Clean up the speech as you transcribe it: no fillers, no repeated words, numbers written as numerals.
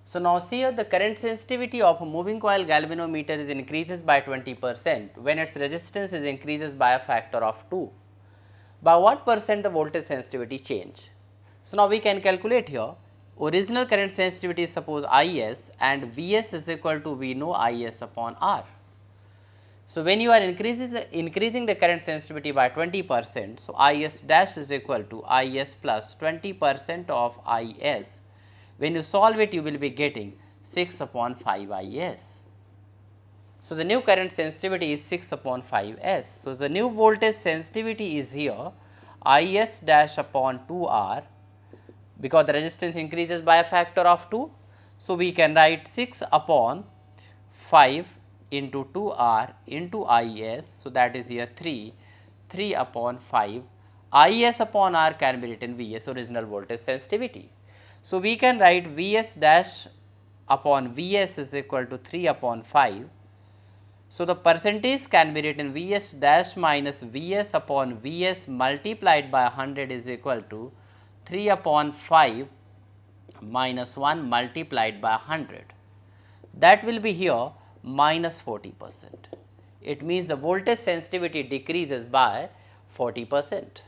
So, now see here the current sensitivity of a moving coil galvanometer is increases by 20% when its resistance is increases by a factor of 2. By what percent the voltage sensitivity change? So, now we can calculate here original current sensitivity is suppose Is and Vs is equal to we know Is upon R. So, when you are increasing the current sensitivity by 20%, so Is dash is equal to Is plus 20% of Is. When you solve it, you will be getting 6 upon 5 Is. So, the new current sensitivity is 6 upon 5 S. So, the new voltage sensitivity is here Is dash upon 2 R, because the resistance increases by a factor of 2. So, we can write 6 upon 5 into 2 R into Is. So, that is here 3 upon 5 Is upon R can be written Vs, original voltage sensitivity. So, we can write Vs dash upon Vs is equal to 3 upon 5. So, the percentage can be written Vs dash minus Vs upon Vs multiplied by 100 is equal to 3 upon 5 minus 1 multiplied by 100. That will be here minus 40%. It means the voltage sensitivity decreases by 40%.